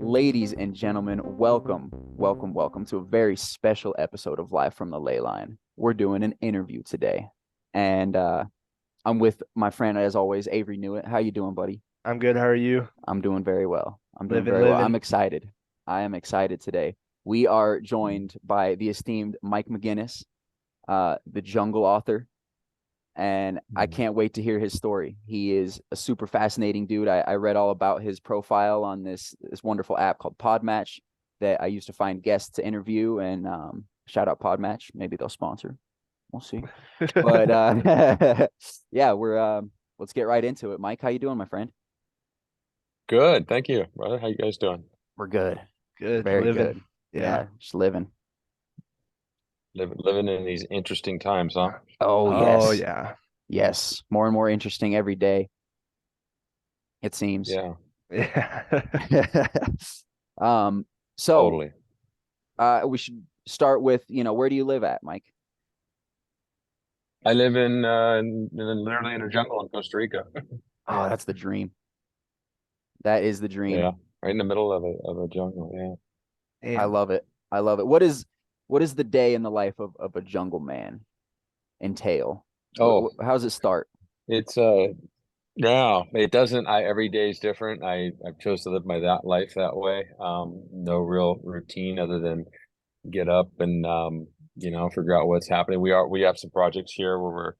Ladies and gentlemen, welcome to a very special episode of Live from the Ley Line. We're doing an interview today, and I'm with my friend, as always, Avery Newitt. How you doing, buddy? I'm good. How are you? I'm doing very well. I'm Living. excited. I am excited today. We are joined by the esteemed Mike McGinnis, the Jungle author, and I can't wait to hear his story. He is a super fascinating dude. I read all about his profile on this wonderful app called Podmatch that I used to find guests to interview, and shout out Podmatch. Maybe they'll sponsor. We'll see. But yeah, we're let's get right into it. Mike, how you doing, my friend? Good, thank you, brother. How you guys doing? We're good. Good. Very Living. good. Yeah. Just living. Living in these interesting times, huh? Oh, Oh, yes. yeah. Yes. More and more interesting every day, it seems. Yeah, Yeah. Um, so totally. we should start with, where do you live at, Mike? I live literally in a jungle in Costa Rica. Oh, that's the dream. That is the dream. Yeah, right in the middle of a jungle. Yeah. I Damn. love it. I love it. What is the day in the life of a jungle man entail? Oh, How does it start? it's no, it doesn't. Every day is different. I've chose to live my that life that way. No real routine other than get up and figure out what's happening. We have some projects here where we're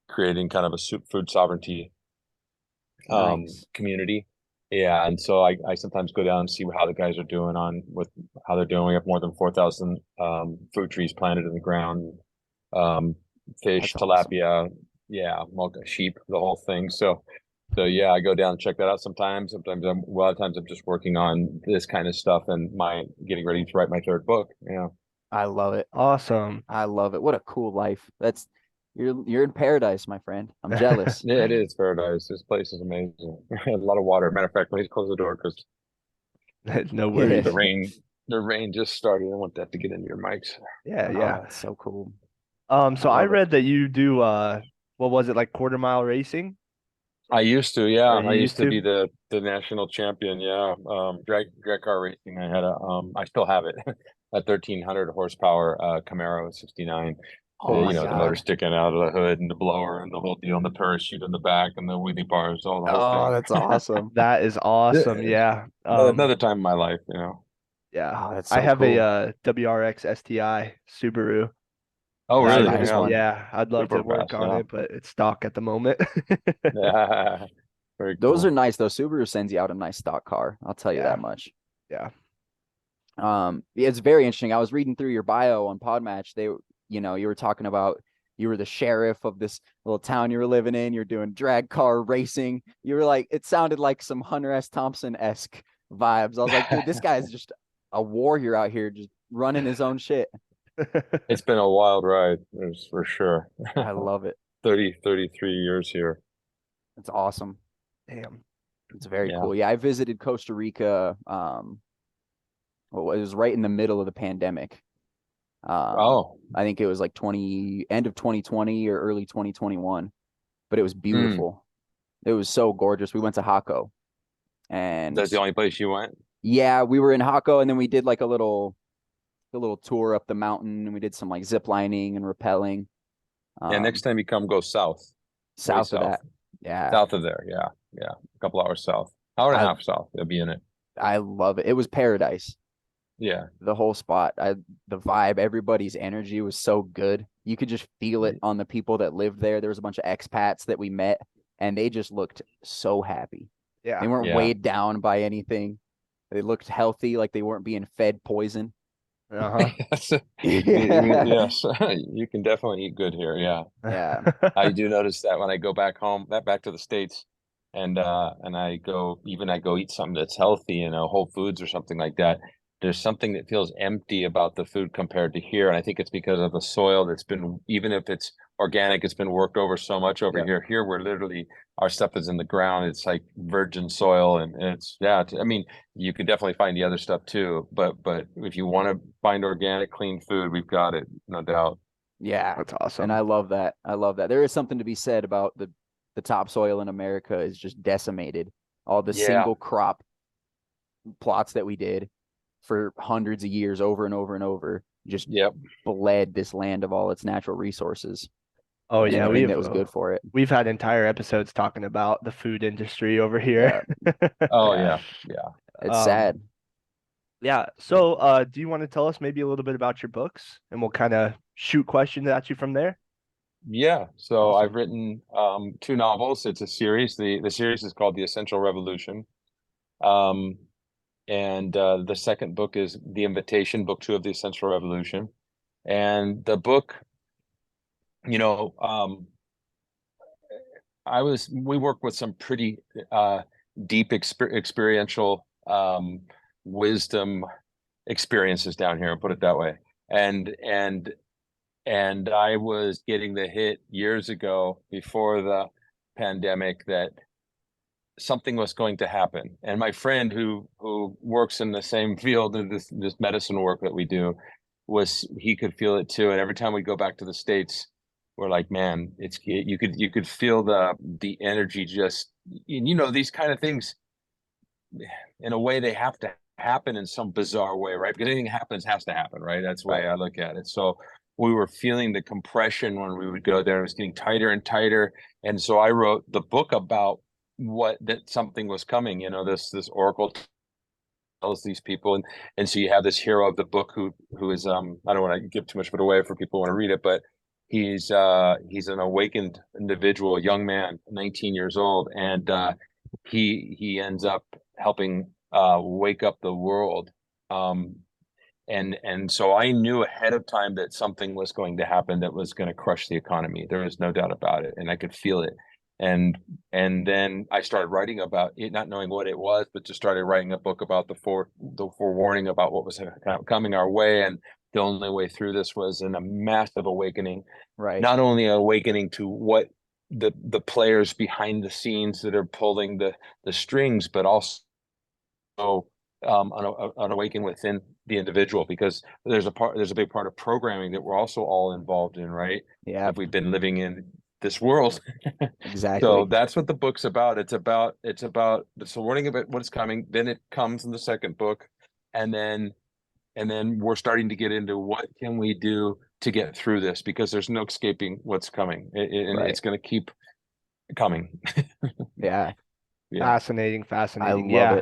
creating kind of a food sovereignty Nice. community. Yeah, and so I sometimes go down and see how the guys are doing on with how they're doing. We have more than 4,000 fruit trees planted in the ground, um, fish, That's awesome. tilapia, yeah, sheep, the whole thing. So yeah, I go down and check that out sometimes. A lot of times I'm just working on this kind of stuff and my getting ready to write my third book. Yeah. I love it. Awesome. I love it. What a cool life. You're in paradise, my friend. I'm jealous. Yeah, it is paradise. This place is amazing. A lot of water. Matter of fact, please close the door because No Yeah. the worries. rain just started. I want that to get into your mics. Yeah, Oh, yeah. that's so cool. I So I love it. read that you do what was it, like quarter mile racing? I used to, yeah. Or I you used used to to? be the national champion. Yeah. Drag car racing. I still have it. A 1,300 horsepower Camaro 69. Oh my The motor God. sticking out of the hood and the blower and the whole deal and the parachute in the back and the wheelie bars, all the whole Oh, thing. that's awesome. That is awesome. Yeah. Another time in my life. Yeah. Oh, that's I so have a cool. WRX STI Subaru. Oh, That's a really? nice Yeah. one. Yeah, I'd love Super to work fast. on Yeah. it, but it's stock at the moment. Yeah. Very Those are cool. nice though. Subaru sends you out a nice stock car. I'll tell you that Yeah, much. yeah. Yeah, it's very interesting. I was reading through your bio on Podmatch. You were talking about you were the sheriff of this little town you were living in. You're doing drag car racing. You were like, it sounded like some Hunter S. Thompson-esque vibes. I was like, dude, this guy's just a warrior out here, just running his own shit. It's been a wild ride, that's for sure. I love it. 33 years here. It's awesome. Damn. It's very Yeah. cool. Yeah, I visited Costa Rica. Well, it was right in the middle of the pandemic. Oh. I think it was like end of 2020 or early 2021, but it was Hmm. beautiful. It was so gorgeous. We went to Jaco, and That's the only place you went? yeah, we were in Jaco, and then we did like a little tour up the mountain, and we did some like zip lining and rappelling. Yeah, Um, next time you come, go south, way South of south, that, yeah, south of there. Yeah, yeah, a couple hours south, hour and a I half south. You'll be in it. I love it. It was paradise. Yeah, The whole spot, the vibe, everybody's energy was so good. You could just feel it on the people that lived there. There was a bunch of expats that we met, and they just looked so happy. They Yeah. weren't yeah. weighed down by anything. They looked healthy, like they weren't being fed poison. Uh-huh. Yes, Yeah. yes, you can definitely eat good here. Yeah, Yeah. I do notice that when I go back home, back to the States, and I go eat something that's healthy, Whole Foods or something like that. There's something that feels empty about the food compared to here, and I think it's because of the soil that's been, even if it's organic, it's been worked over so much over Yep. here. Here, we're literally our stuff is in the ground. It's like virgin soil, and it's yeah. I mean, you can definitely find the other stuff too, but if you want to find organic, clean food, we've got it, no doubt. Yeah. That's And awesome. I love that. I love that. There is something to be said about the topsoil in America is just decimated. All the Yeah. single crop plots that we did for hundreds of years over and over and over just Yep. bled this land of all its natural resources Oh and yeah, everything that was good for it. we've had entire episodes talking about the food industry over Yeah. here. Oh Yeah. yeah. Yeah. It's Um, sad. yeah. So, do you want to tell us maybe a little bit about your books, and we'll kind of shoot questions at you from there? Yeah. So I've Awesome. written two novels. It's a series. The series is called The Essential Revolution. Um, and the second book is The Invitation, book two of The Essential Revolution. And the book, you know, we work with some pretty deep experiential wisdom experiences down here, put it that way. And I was getting the hit years ago before the pandemic that something was going to happen. And my friend who works in the same field of this medicine work that we do he could feel it too. And every time we go back to the States, we're like, man, you could feel the energy just, these kind of things in a way they have to happen in some bizarre way, right? Because anything happens has to happen, right? That's the way Right. I look at it. So we were feeling the compression when we would go there. It was getting tighter and tighter. And so I wrote the book about that something was coming. This oracle tells these people, and so you have this hero of the book who is I don't want to give too much of it away for people who want to read it, but he's an awakened individual, a young man, 19 years old, and he ends up helping wake up the world. And so I knew ahead of time that something was going to happen that was going to crush the economy. There was no doubt about it, and I could feel it. And then I started writing about it, not knowing what it was, but just started writing a book about the forewarning about what was coming our way. And the only way through this was in a massive awakening, Right. not only awakening to what the players behind the scenes that are pulling the strings, but also an awakening within the individual, because there's a big part of programming that we're also all involved in, right? Yeah. If we've been living in this world. So Exactly. that's what the book's about. It's a warning about what's coming. Then it comes in the second book, and then we're starting to get into what can we do to get through this, because there's no escaping what's coming, and Right. it's going to keep coming. Yeah. Yeah. Fascinating, I fascinating. love Yeah.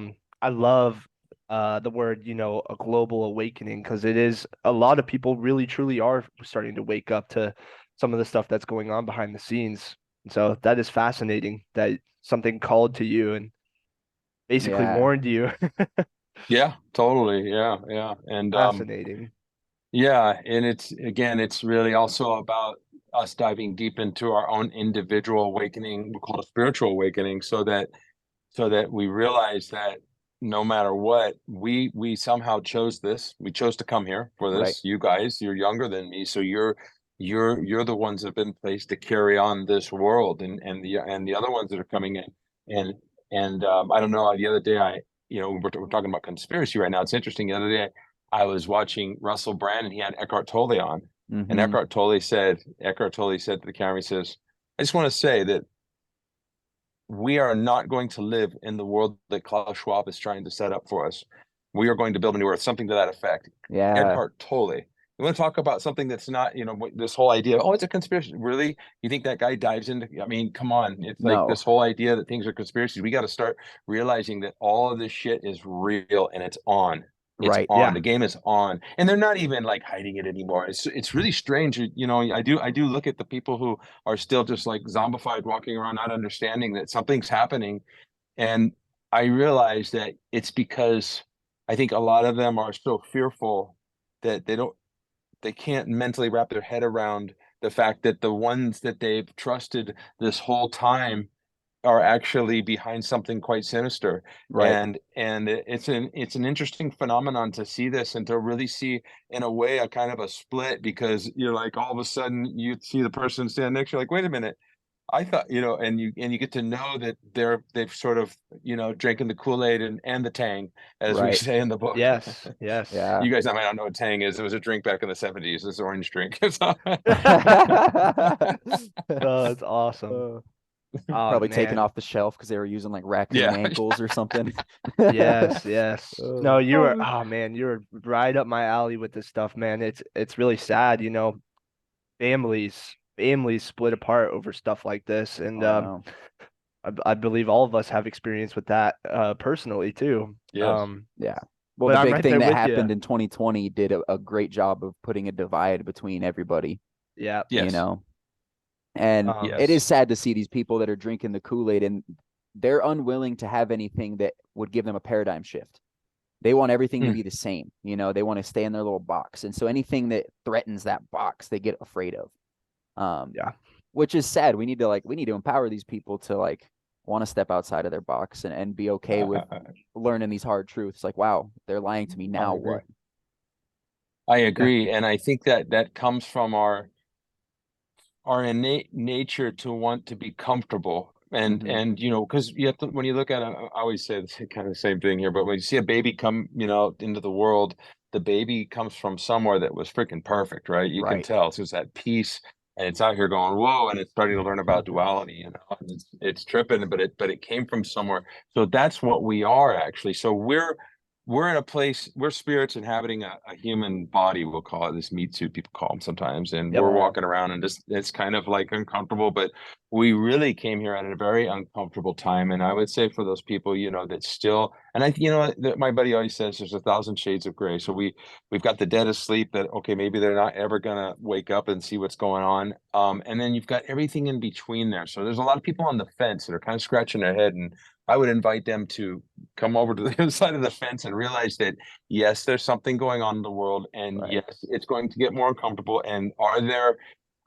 it. I love the word, a global awakening, because it is a lot of people really truly are starting to wake up to some of the stuff that's going on behind the scenes. And so that is fascinating that something called to you and basically Yeah. warned you. Yeah, totally. Yeah, yeah. And Fascinating. yeah, and it's really also about us diving deep into our own individual awakening, we call it spiritual awakening, so that we realize that no matter what, we somehow chose this. We chose to come here for Right. this. You guys, you're younger than me, so you're the ones that have been placed to carry on this world, and the other ones that are coming in. And I don't know, the other day we're talking about conspiracy right now. It's interesting. The other day I was watching Russell Brand, and he had Eckhart Tolle on. And Mm-hmm. Eckhart Tolle said to the camera, he says, I just want to say that we are not going to live in the world that Klaus Schwab is trying to set up for us. We are going to build a new earth, something to that effect. Yeah. Eckhart Tolle. You want to talk about something that's not, this whole idea, oh, it's a conspiracy. Really? You think that guy dives into, I mean, come on. It's like No. this whole idea that things are conspiracies. We got to start realizing that all of this shit is real, and it's on. It's Right. on. Yeah. The game is on, and they're not even like hiding it anymore. It's really strange. I do look at the people who are still just like zombified, walking around, not understanding that something's happening. And I realize that it's because I think a lot of them are so fearful that they can't mentally wrap their head around the fact that the ones that they've trusted this whole time are actually behind something quite sinister. Right. And it's an interesting phenomenon to see this, and to really see in a way a kind of a split, because you're like, all of a sudden you see the person standing next to you, like, wait a minute, I thought, and you get to know that they've sort of, drinking the Kool-Aid and the Tang, as we Right. say in the book. Yes, yes. Yeah. You guys might not know what Tang is. It was a drink back in the 70s. This orange drink. Oh, it's awesome. Uh, Oh Probably taken man. off the shelf because they were using like raccoon Yeah. ankles or something. Yes, yes. No, you were, Oh, oh man, you were right up my alley with this stuff, man. It's really sad, families split apart over stuff like this. And I know. I believe all of us have experience with that personally too. Yes. Yeah. Well, But the I'm big right thing there that with you. happened in 2020 did a great job of putting a divide between everybody, Yeah. you Yes. know? And Um, it is Yes. sad to see these people that are drinking the Kool-Aid and they're unwilling to have anything that would give them a paradigm shift. They want everything to Mm. be the same. They want to stay in their little box. And so anything that threatens that box, they get afraid of. yeah. Which is sad. We need to empower these people to like want to step outside of their box and be okay with I learning these hard truths. Like, wow, they're lying to me. Now agree. what? I Yeah. agree. And I think that comes from our innate nature to want to be comfortable. And Mm-hmm. because you have to, when you look at I always say the kind of same thing here, but when you see a baby come, into the world, the baby comes from somewhere that was freaking perfect, right? You can Right. tell. So it's that peace, and it's out here going, whoa, and it's starting to learn about duality, and it's tripping, but it came from somewhere. So that's what we are actually. So we're in a place, we're spirits inhabiting a human body, we'll call it, this meat suit people call them sometimes, and Yep. we're Yeah. walking around and just it's kind of like uncomfortable, but we really came here at a very uncomfortable time. And I would say for those people, that still, and my buddy always says there's 1,000 shades of gray. So we've got the dead asleep that, okay, maybe they're not ever gonna wake up and see what's going on. And then you've got everything in between there. So there's a lot of people on the fence that are kind of scratching their head, and I would invite them to come over to the other side of the fence and realize that yes, there's something going on in the world, and Right. yes, it's going to get more uncomfortable. And are there,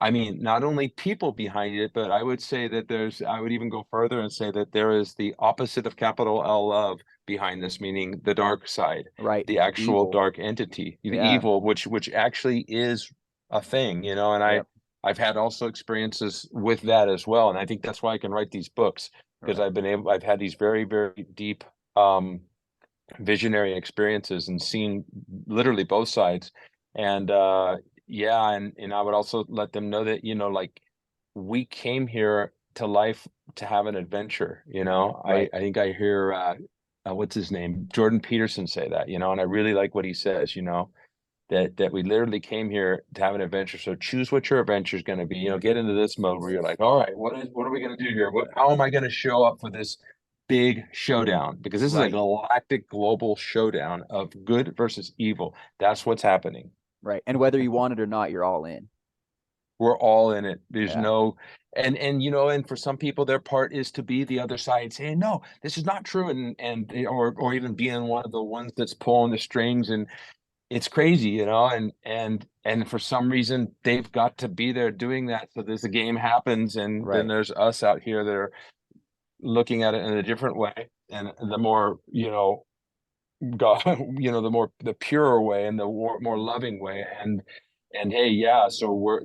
I mean, not only people behind it, but I would say that I would even go further and say that there is the opposite of capital L love behind this, meaning the dark side, Right. the actual Evil. dark entity, the Yeah. evil, which actually is a thing, and Yep. I've had also experiences with that as well. And I think that's why I can write these books, because Right. I've had these very, very deep um visionary experiences and seen literally both sides. And yeah, and I would also let them know that, like, we came here to life to have an adventure. I Right. I think I hear what's his name, Jordan Peterson, say that, and I really like what he says, that we literally came here to have an adventure. So choose what your adventure is going to be. Get into this mode where you're like, all right, what are we going to do here? How am I going to show up for this big showdown? Because this is a Right. galactic global showdown of good versus evil. That's what's happening. Right. And whether you want it or not, you're all in. We're all in it. There's Yeah. no, and for some people, their part is to be the other side, saying, no, this is not true, or even being one of the ones that's pulling the strings. And it's crazy, and for some reason they've got to be there doing that. So there's a game happens, and then Right. there's us out here that are looking at it in a different way, and the more, God, the purer way, and the more loving way. And hey, yeah, so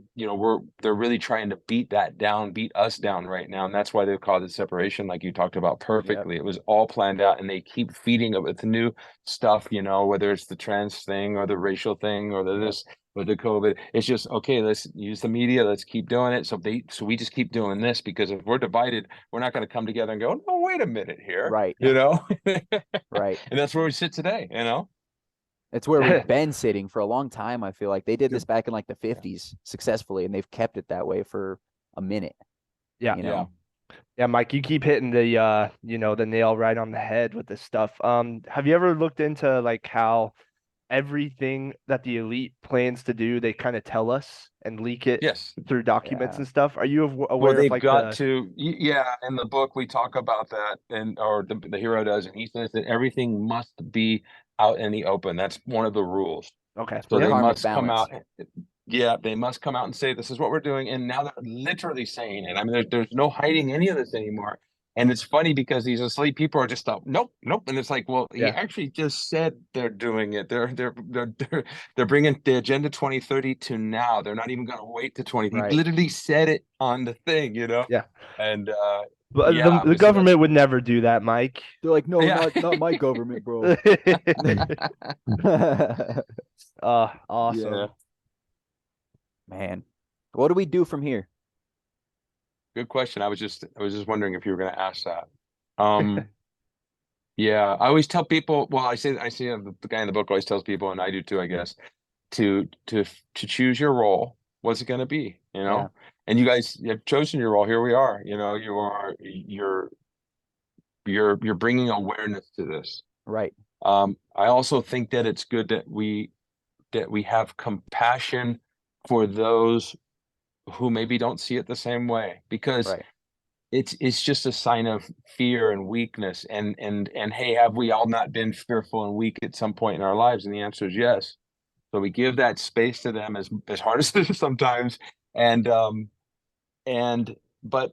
they're really trying to beat that down, beat us down right now. And that's why they've caused the separation, like you talked about Yep. perfectly. It was all planned out, and they keep feeding it with new stuff, whether it's the trans thing or the racial thing or Yep. this with the COVID. It's just, okay, let's use the media, let's keep doing it. So we just keep doing this, because if we're divided, we're not going to come together and go, no, wait a minute here, Right. Right. And that's where we sit today. It's where we've been sitting for a long time. I feel like they did Good. this back in like the Yeah. 50s successfully, and they've kept it that way for a minute, Yeah. you Yeah. know? Yeah, Mike, you keep hitting the nail right on the head with this stuff. Have you ever looked into like how everything that the elite plans to do, they kind of tell us and leak it Yes. through documents Yeah. and stuff? Are you Well, aware of they've like got to, yeah, in the book we talk about that, or the hero does, and he says that everything must be out in the open. That's one of the rules. okay, So The they yeah, karmic must come balance. out. Yeah, they must come out and say this is what we're doing. And now they're literally saying it. I mean, there's no hiding any of this anymore. And it's funny because these asleep people are just like, nope, nope. And it's like, well, he Yeah. actually just said they're doing it. They're bringing the Agenda 2030 to now. They're not even going to wait to 20. He Right. literally said it on the thing, you know? Yeah. And But yeah, the so that's government would never do that, Mike. They're like, no, yeah. not my government, bro. Awesome. Yeah. Man, what do we do from here? Good question. I was just wondering if you were going to ask that. Um, yeah, I always tell people, well, I say the guy in the book always tells people, and I do too, I guess, to choose your role. What's it going to be, you Yeah, know? And you guys have chosen your role. Here we are. You know, you're bringing awareness to this. right, I also think that it's good that we have compassion for those who maybe don't see it the same way, because right, it's just a sign of fear and weakness. And hey, have we all not been fearful and weak at some point in our lives? And the answer is yes. So we give that space to them, as hard as it is sometimes. And and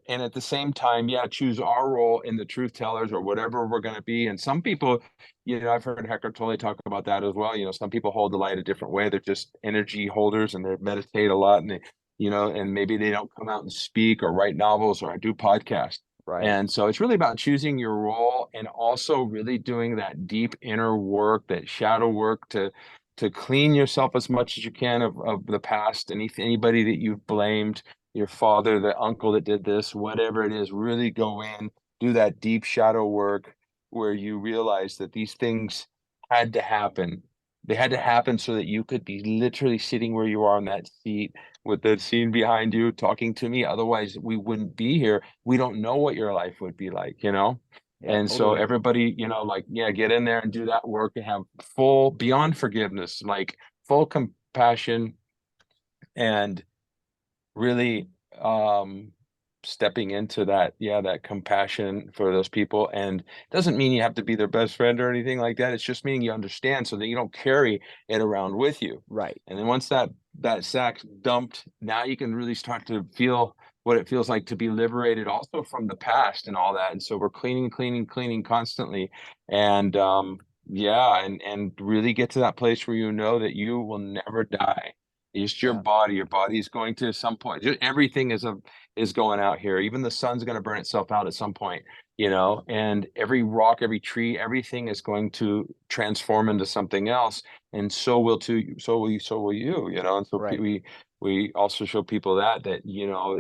and at the same time, yeah, choose our role in the truth tellers or whatever we're going to be. And some people, you know, I've heard Hector Tolle talk about that as well. You know, some people hold the light a different way. They're just energy holders, and they meditate a lot, and they, you know, and maybe they don't come out and speak or write novels or do podcasts. right. And so it's really about choosing your role, and also really doing that deep inner work, that shadow work, to clean yourself as much as you can of the past, anybody that you've blamed, your father, the uncle that did this, whatever it is. Really go in, do that deep shadow work where you realize that these things had to happen. They had to happen so that you could be literally sitting where you are on that seat with the scene behind you talking to me. Otherwise, we wouldn't be here. We don't know what your life would be like, you know? Yeah, And so totally. everybody, you know, like, yeah, get in there and do that work and have full, beyond forgiveness, like full compassion, and really stepping into that, yeah, that compassion for those people. And doesn't mean you have to be their best friend or anything like that. It's just meaning you understand, so that you don't carry it around with you. Right. And then once that sack's dumped, now you can really start to feel what it feels like to be liberated also from the past and all that. And so we're cleaning constantly. And yeah, and really get to that place where you know that you will never die. Just Yeah. your body is going to some point. Everything is going out here. Even the sun's going to burn itself out at some point, you know. And every rock, every tree, everything is going to transform into something else. And so will too. So will you. You know. And so Right. we also show people that, you know,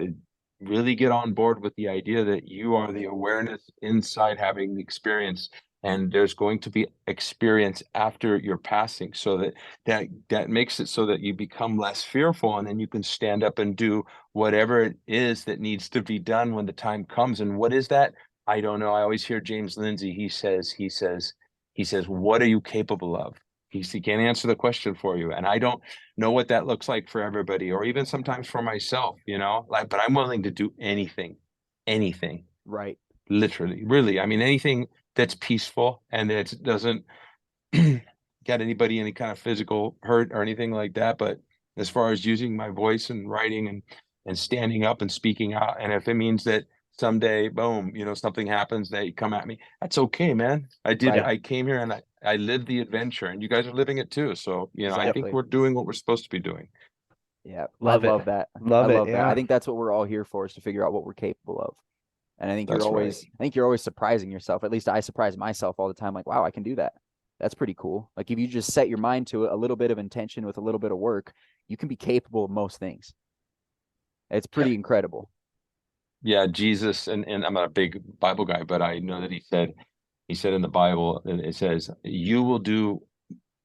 really get on board with the idea that you are the awareness inside having the experience, and there's going to be experience after your passing, so that makes it so that you become less fearful, and then you can stand up and do whatever it is that needs to be done when the time comes. And what is that? I don't know. I always hear James Lindsay. He says, what are you capable of? He can't answer the question for you. And I don't know what that looks like for everybody, or even sometimes for myself, you know, like, but I'm willing to do anything, Right. literally, really. I mean, anything that's peaceful and that doesn't get anybody any kind of physical hurt or anything like that. But as far as using my voice and writing and standing up and speaking out, and if it means that someday, boom, you know, something happens that you come at me, that's okay, man. Right. I came here and I lived the adventure, and you guys are living it too. So, you know, I think Exactly. we're doing what we're supposed to be doing. Yeah. I Love it. love that. I Love it. love that. I Yeah. think that's what we're all here for, is to figure out what we're capable of. And That's right. I think you're always surprising yourself. At least I surprise myself all the time. Like, wow, I can do that. That's pretty cool. Like, if you just set your mind to it, a little bit of intention with a little bit of work, you can be capable of most things. It's pretty incredible. Yeah, Jesus, and I'm not a big Bible guy, but I know that he said in the Bible, and it says, you will do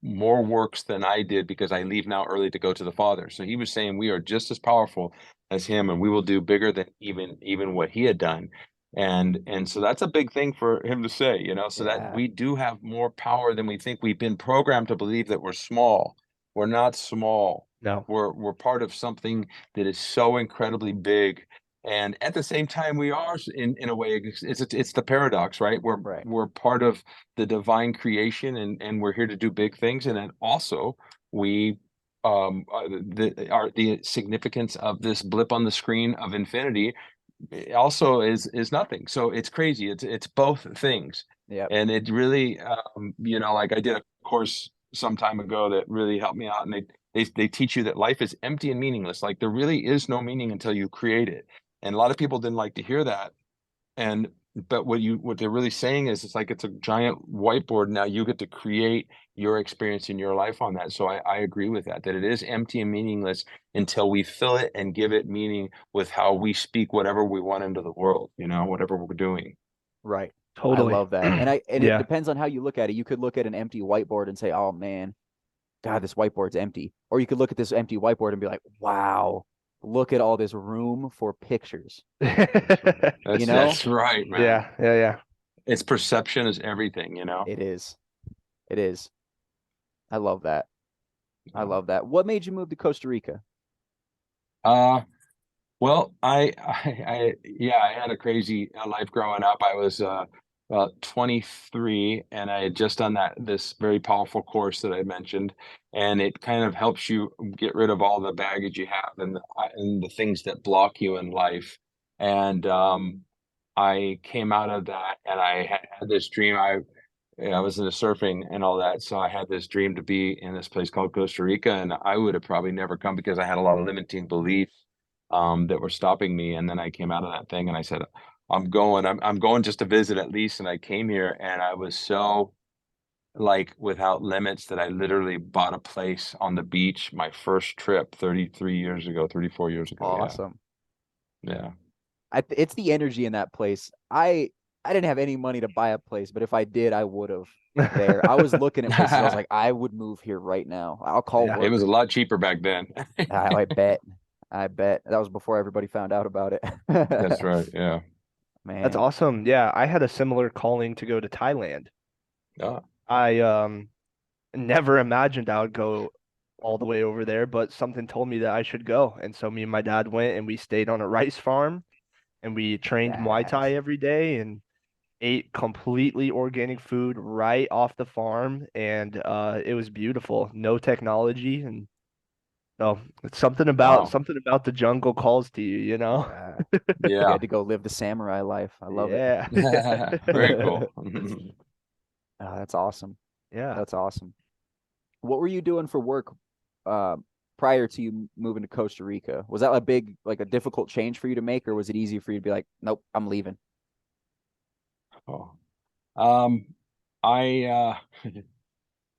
more works than I did, because I leave now early to go to the Father. So he was saying we are just as powerful as him, and we will do bigger than even what he had done. And so that's a big thing for him to say, you know, so that Yeah. we do have more power than we think. We've been programmed to believe that we're small. We're not small. No. We're part of something that is so incredibly big. And at the same time, we are, in a way, it's the paradox, right? We're Right. we're part of the divine creation, and we're here to do big things. And then also we the significance of this blip on the screen of infinity also is nothing. So it's crazy. It's both things. Yep. And it really, like I did a course some time ago that really helped me out, and they teach you that life is empty and meaningless. Like there really is no meaning until you create it. And a lot of people didn't like to hear that. And but what they're really saying is it's like it's a giant whiteboard. Now you get to create your experience in your life on that. So I agree with that it is empty and meaningless until we fill it and give it meaning with how we speak whatever we want into the world, whatever we're doing. Right. I Totally. love that. And it Yeah. depends on how you look at it. You could look at an empty whiteboard and say, "Oh man, God, this whiteboard's empty." Or you could look at this empty whiteboard and be like, "Wow, look at all this room for pictures." That's right, man. Yeah, yeah, yeah. It's perception is everything, It is. It is. I love that. I love that. What made you move to Costa Rica? Well, I had a crazy life growing up. I was about 23, and I had just done this very powerful course that I mentioned, and it kind of helps you get rid of all the baggage you have and the things that block you in life. And I came out of that, and I had this dream. I was into surfing and all that, so I had this dream to be in this place called Costa Rica, and I would have probably never come because I had a lot of limiting beliefs that were stopping me. And then I came out of that thing and I said, I'm going just to visit at least. And I came here and I was so like without limits that I literally bought a place on the beach my first trip 34 years ago. Awesome. Yeah. It's the energy in that place. I didn't have any money to buy a place, but if I did, I would have there. I was looking at places. I was like, I would move here right now. I'll call Yeah. work. It was a lot cheaper back then. I bet. I bet. That was before everybody found out about it. That's right. Yeah. That's Man. awesome. Yeah, I had a similar calling to go to Thailand. Yeah. I never imagined I would go all the way over there, but something told me that I should go. And so me and my dad went and we stayed on a rice farm and we trained Muay Yes. Thai every day and ate completely organic food right off the farm. And it was beautiful. No technology. And no, it's Wow. something about the jungle calls to you, you know? You Yeah. had to go live the samurai life. I love it. Yeah. Very cool. Oh, that's awesome. Yeah. That's awesome. What were you doing for work uh, prior to you moving to Costa Rica? Was that a difficult change for you to make, or was it easy for you to be like, nope, I'm leaving? Oh. Um, I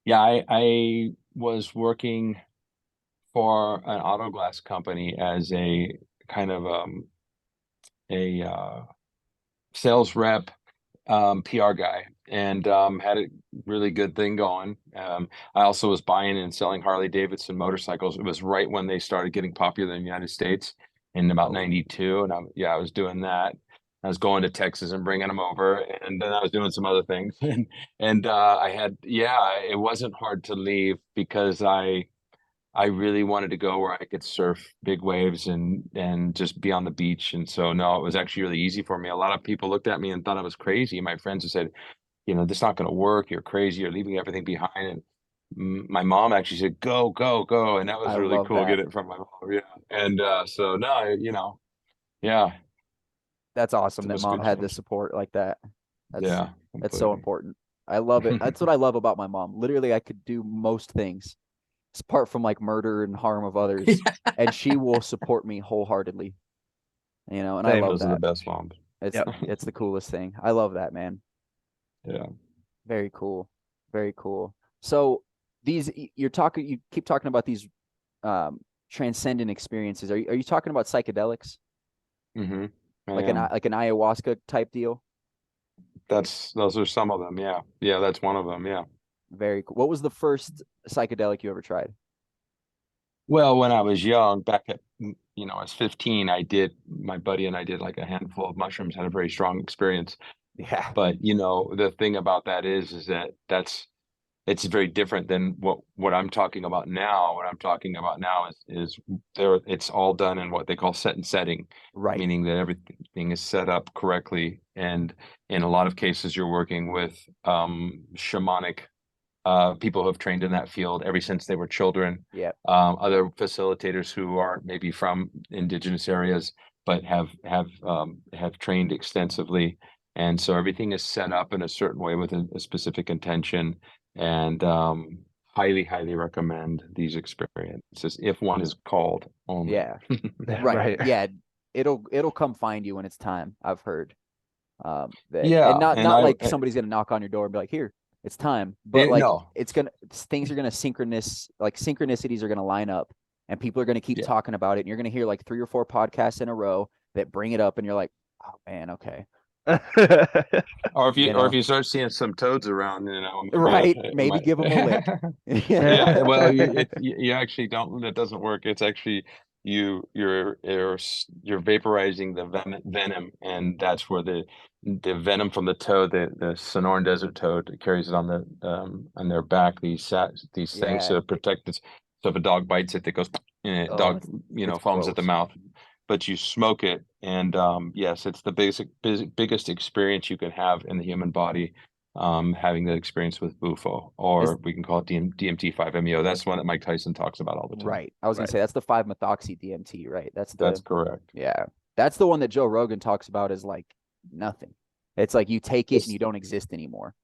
yeah, I was working for an auto glass company as a kind of a sales rep, PR guy, and had a really good thing going. I also was buying and selling Harley Davidson motorcycles. It was right when they started getting popular in the United States in about Oh, '92, and I was doing that. I was going to Texas and bringing them over, and then I was doing some other things, and it wasn't hard to leave because I really wanted to go where I could surf big waves and just be on the beach. And so no, it was actually really easy for me. A lot of people looked at me and thought I was crazy. My friends have said, this is not going to work. You're crazy. You're leaving everything behind. And my mom actually said, go, go, go. And that was I really love cool. that. Get it from my mom. Yeah. And so no, yeah, That's awesome it that was a mom good had the change. support like that. That's Yeah, that's so completely. important. I love it. That's what I love about my mom. Literally, I could do most things, apart from like murder and harm of others, and she will support me wholeheartedly. And I Same. love Those are the that. best moms. Yep. It's the coolest thing. I love that, man. Yeah. Very cool. Very cool. So you keep talking about these um transcendent experiences. Are you talking about psychedelics? hmm I Like an am. like an ayahuasca type deal? Those are some of them. Yeah. Yeah. That's one of them. Yeah. Very cool. What was the first psychedelic you ever tried? Well, when I was young, back at, I was 15, my buddy and I did like a handful of mushrooms, had a very strong experience. Yeah. But, the thing about that is that it's very different than what I'm talking about now. What I'm talking about now it's all done in what they call set and setting, Right. meaning that everything is set up correctly. And in a lot of cases, you're working with shamanic people who have trained in that field ever since they were children, Yeah. other facilitators who aren't maybe from indigenous areas. but have trained extensively. And so everything is set up in a certain way with a specific intention. And highly, highly recommend these experiences if one is called only. Yeah. Right. Right. Yeah. It'll come find you when it's time, I've heard. That, and Yeah, not like somebody's gonna knock on your door and be like, here, it's time. But like no, things are gonna synchronicities are gonna line up, and people are gonna keep yeah. talking about it, and you're gonna hear like 3 or 4 podcasts in a row that bring it up, and you're like, oh man, okay. Or if You know, you start seeing some toads around, maybe right? it Maybe might. give them a lick. Yeah, well, you actually don't. It doesn't work. It's actually you're vaporizing the venom, and that's where the venom from the toad, the Sonoran desert toad, carries it on their back. These things Yeah. to protect it. So if a dog bites it, it goes, and Oh, dog it's foams at the gross. mouth. But you smoke it, and yes, it's the biggest experience you can have in the human body. Having that experience with Bufo, It's or we can call it DMT-5-MeO. That's the one that Mike Tyson talks about all the time. right. I was gonna Right. say that's the 5-methoxy DMT, right? That's correct. Yeah. That's the one that Joe Rogan talks about as like nothing. It's like you take it and It's you don't exist anymore.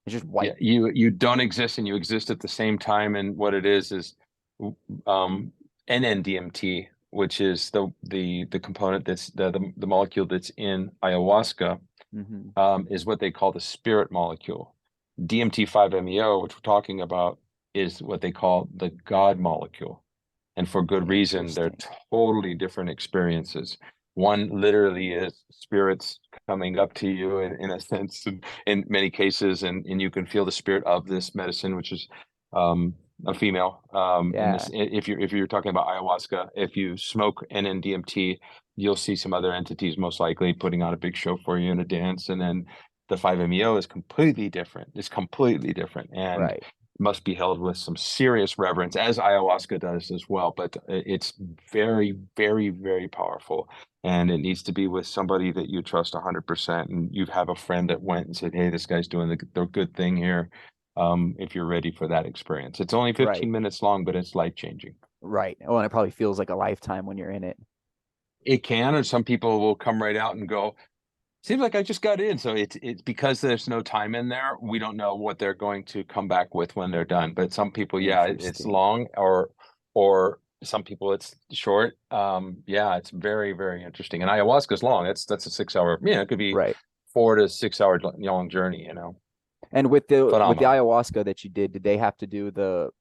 It's just Yeah, white. you don't exist, and you exist at the same time. And what it is um NN-DMT, which is the component that's the molecule that's in ayahuasca, Mm-hmm. is what they call the spirit molecule. DMT-5-MeO, which we're talking about, is what they call the God molecule. And for good reason. They're Interesting. totally different experiences. One literally is spirits coming up to you in a sense, in many cases, and you can feel the spirit of this medicine, which is a female. In Yeah. this, if you're talking about ayahuasca, if you smoke NN-DMT, you'll see some other entities most likely putting on a big show for you in a dance, and then the 5-MeO is completely different. It's completely different, and Right. must be held with some serious reverence, as ayahuasca does as well. But it's very, very, very powerful, and it needs to be with somebody that you trust 100%. And you have a friend that went and said, "Hey, this guy's doing the good thing here." If you're ready for that experience, it's only Right. 15 minutes long, but it's life changing. Right. Oh, and it probably feels like a lifetime when you're in it. It can, or some people will come right out and go, seems like I just got in. So it's because there's no time in there. We don't know what they're going to come back with when they're done. But some people, yeah, it's Interesting. long, or some people it's short. Yeah, it's very, very interesting. And ayahuasca is long. That's a 6 hour. Yeah, it could be Right. 4 to 6 hour long journey. And with the Phenomenal. ayahuasca that you did they have to do the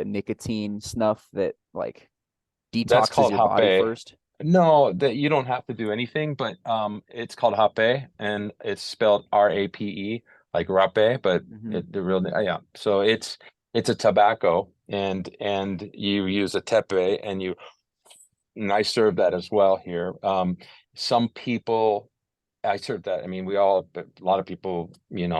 nicotine snuff that like That's detoxes called your body hape. first? No, that you don't have to do anything, but it's called hape, and it's spelled RAPE, like rape, but Mm-hmm. the real yeah. So it's a tobacco, and you use a tepe, and I serve that as well here. Some people, I serve that. I mean, but a lot of people,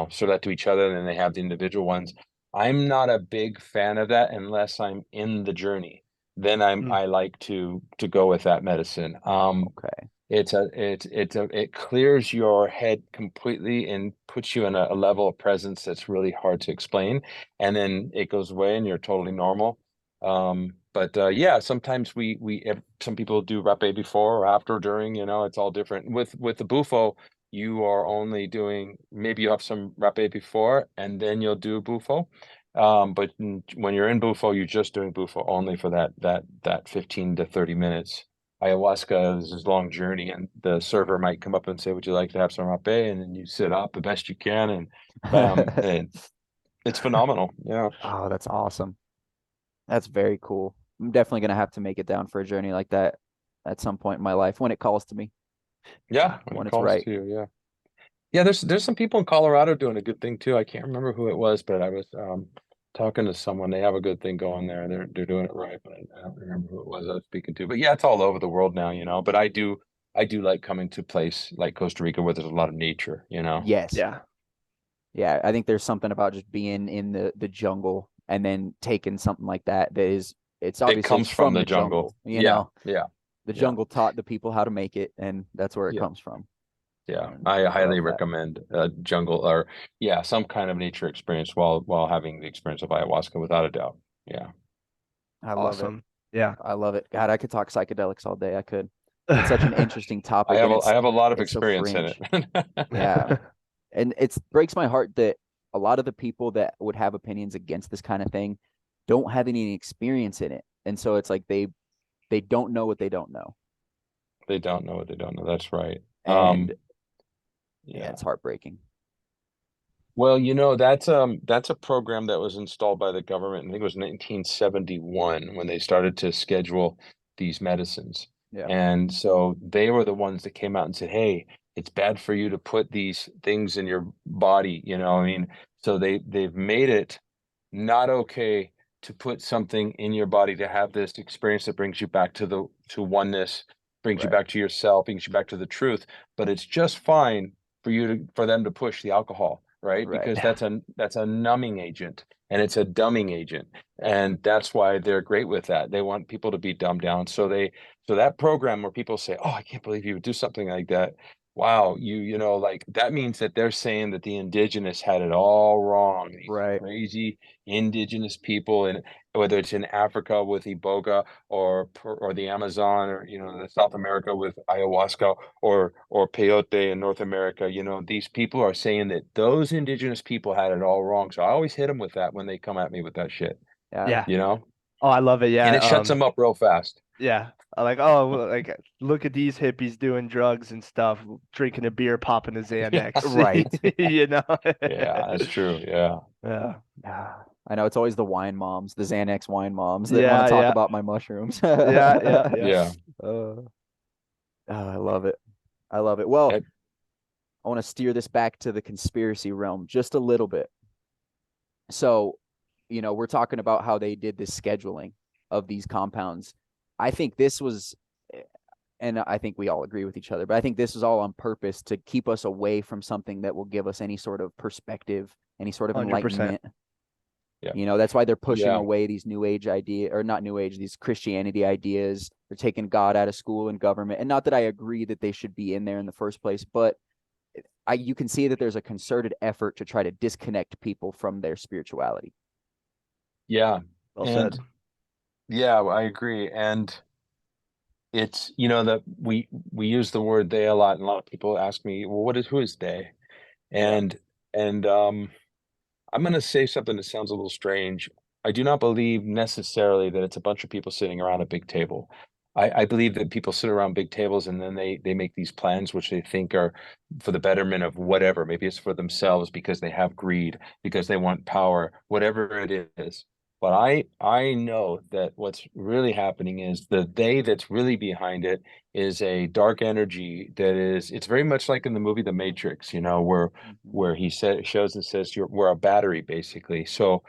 serve that to each other, and then they have the individual ones. I'm not a big fan of that unless I'm in the journey. Then Mm. I like to go with that medicine. Okay. It clears your head completely and puts you in a level of presence that's really hard to explain, and then it goes away and you're totally normal. But yeah, sometimes some people do rapé before or after or during, it's all different. With the bufo, you are only doing, maybe you have some rapé before and then you'll do bufo. But when you're in bufo, you're just doing bufo only for that 15 to 30 minutes. Ayahuasca is this long journey, and the server might come up and say, "Would you like to have some rapé?" And then you sit up the best you can, and bam, and it's phenomenal. Yeah, Oh, that's awesome. That's very cool. I'm definitely gonna have to make it down for a journey like that at some point in my life when it calls to me, yeah. When it when it's calls right. to you, yeah, yeah. There's some people in Colorado doing a good thing too. I can't remember who it was, but I was talking to someone. They have a good thing going there. They're doing it right, but I don't remember who it was I was speaking to. But yeah, it's all over the world now, But I do like coming to a place like Costa Rica where there's a lot of nature. Yes. Yeah. Yeah, I think there's something about just being in the jungle and then taking something like that it's It obviously comes it's from from the the jungle. jungle, Yeah, yeah, The yeah, jungle taught the people how to make it, and that's where it yeah, comes from. yeah. And I I highly love that. recommend jungle, or yeah, some kind of nature experience while having the experience of ayahuasca, without a doubt. Yeah. I love it. Awesome. Yeah. I love it. God, I could talk psychedelics all day. I could. it's such an interesting topic, and I have a lot of it's so experience in fringe. it. Yeah. And it breaks my heart that a lot of the people that would have opinions against this kind of thing don't have any experience in it. And so it's like they don't know what they don't know. They don't know what they don't know. That's right. And yeah, Yeah. it's heartbreaking. Well, that's a program that was installed by the government. I think it was 1971 when they started to schedule these medicines. Yeah. And so they were the ones that came out and said, "Hey, it's bad for you to put these things in your body." I mean, so they've made it not okay to put something in your body to have this experience that brings you back to oneness, brings you Right. back to yourself, brings you back to the truth. But it's just fine for them to push the alcohol, right? Right. Because that's a numbing agent and it's a dumbing agent. And that's why they're great with that. They want people to be dumbed down. So that program where people say, "Oh, I can't believe you would do something like that." Wow, like that means that they're saying that the indigenous had it all wrong. These Right. crazy indigenous people, and whether it's in Africa with Iboga or the Amazon, or the South America with ayahuasca, or peyote in North America, these people are saying that those indigenous people had it all wrong. So I always hit them with that when they come at me with that shit, Yeah. Yeah. you know, Oh, I love it. and Yeah. it shuts them up real fast. Yeah. Like, oh, well, like look at these hippies doing drugs and stuff, drinking a beer, popping a Yeah, Xanax. Right. You know? yeah, that's true. Yeah. Yeah. Yeah. I know it's always the wine moms, the Xanax wine moms that want to Yeah, talk yeah. about my mushrooms. Yeah, yeah, yeah. Yeah. Uh, I love it. I love it. Well, It- I want to steer this back to the conspiracy realm just a little bit. So, we're talking about how they did this scheduling of these compounds. I think this was, and I think we all agree with each other, but I think this was all on purpose to keep us away from something that will give us any sort of perspective, any sort of 100%. enlightenment. yeah. That's why they're pushing Yeah. away these new age idea, or not new age, these Christianity ideas. They're taking God out of school and government. And not that I agree that they should be in there in the first place, but you can see that there's a concerted effort to try to disconnect people from their spirituality. Yeah. Well And said. yeah, I agree. And it's, that we use the word they a lot, and a lot of people ask me, well, who is they? Yeah. And I'm going to say something that sounds a little strange. I do not believe necessarily that it's a bunch of people sitting around a big table. I believe that people sit around big tables and then they make these plans which they think are for the betterment of whatever. Maybe it's for themselves because they have greed, because they want power, whatever it is. But I know that what's really happening is the they that's really behind it is a dark energy that is, it's very much like in the movie The Matrix, Mm-hmm. where he shows and says we're a battery basically. So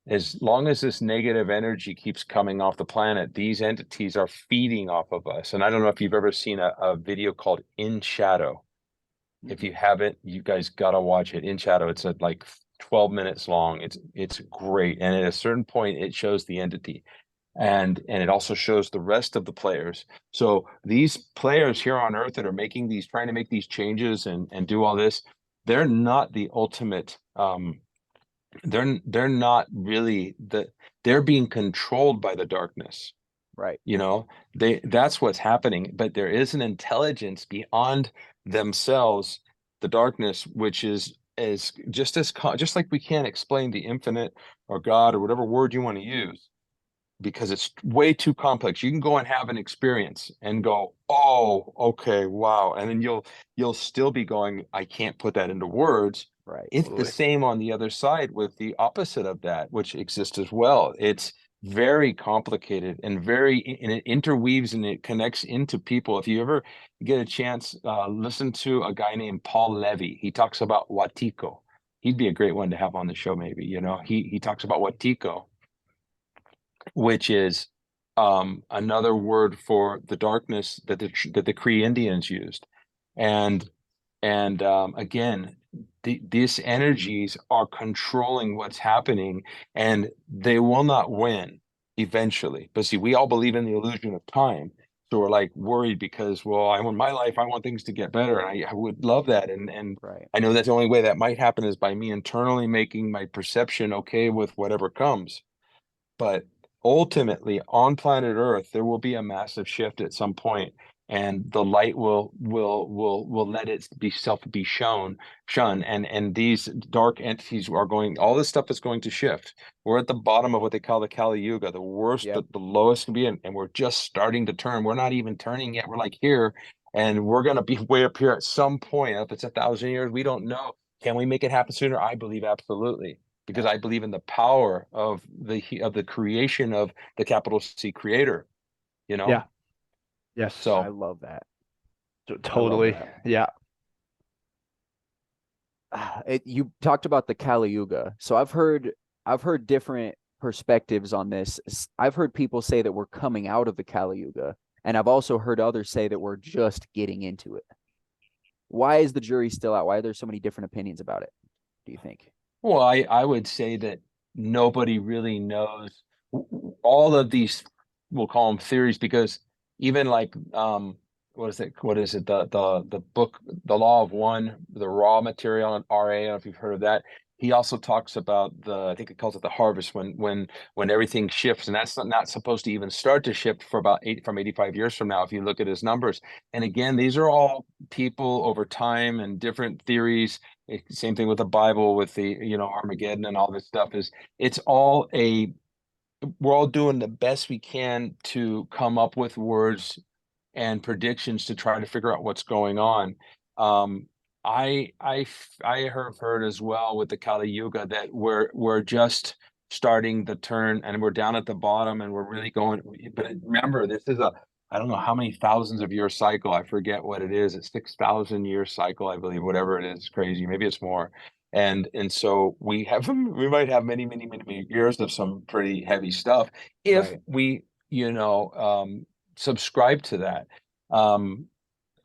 as long as this negative energy keeps coming off the planet, these entities are feeding off of us. And I don't know if you've ever seen a video called In Shadow. If you haven't, you guys gotta watch it. In Shadow, it's like 12 minutes long. It's great. And at a certain point, it shows the entity. And it also shows the rest of the players. So these players here on Earth that are trying to make these changes and do all this, they're not the ultimate. They're not really they're being controlled by the darkness. Right. That's what's happening. But there is an intelligence beyond themselves, the darkness, which is just like we can't explain the infinite or God or whatever word you want to use because it's way too complex. You can go and have an experience and go, "Oh, okay, wow," and then you'll still be going, "I can't put that into words." Right. It's the same on the other side with the opposite of that, which exists as well. It's very complicated and and it interweaves and it connects into people. If you ever get a chance, listen to a guy named Paul Levy. He talks about Watiko. He'd be a great one to have on the show, maybe. He talks about Watiko, which is another word for the darkness that the Cree Indians used. And again, these energies are controlling what's happening, and they will not win eventually. But see, we all believe in the illusion of time. So we're like worried because, well, I want my life, I want things to get better. And I would love that. And Right. I know that the only way that might happen is by me internally making my perception okay with whatever comes. But ultimately, on planet Earth, there will be a massive shift at some point. and the light will let it be shun, and these dark entities are going, all this stuff is going to shift. We're at the bottom of what they call the Kali Yuga, the worst, Yep. the lowest can be, and we're just starting to turn. We're not even turning yet. We're like here, and we're going to be way up here at some point. If it's 1,000 years, we don't know. Can we make it happen sooner? I believe absolutely, because I believe in the power of the creation of the capital C creator, you know? Yeah. Yes. I So love that. I love Totally. that. Yeah. You talked about the Kali Yuga. So I've heard different perspectives on this. I've heard people say that we're coming out of the Kali Yuga, and I've also heard others say that we're just getting into it. Why is the jury still out? Why are there so many different opinions about it, do you think? well, I would say that nobody really knows all of these, we'll call them theories, because even like what is it, the book, The Law of One, the raw material in RA, I don't know if you've heard of that. He also talks about I think it calls it the harvest, when everything shifts, and that's not supposed to even start to shift for about 85 years from now, if you look at his numbers. And again, these are all people over time and different theories. Same thing with the Bible, with the Armageddon and all this stuff. It's all we're all doing the best we can to come up with words and predictions to try to figure out what's going on. Um, I have heard as well with the Kali Yuga that we're just starting the turn, and we're down at the bottom, and we're really going. But remember, this is I don't know how many thousands of year cycle. I forget what it is. It's 6,000 year cycle, I believe. Whatever it is, crazy. Maybe it's more. And so we might have many years of some pretty heavy stuff if Right. we subscribe to that. Um,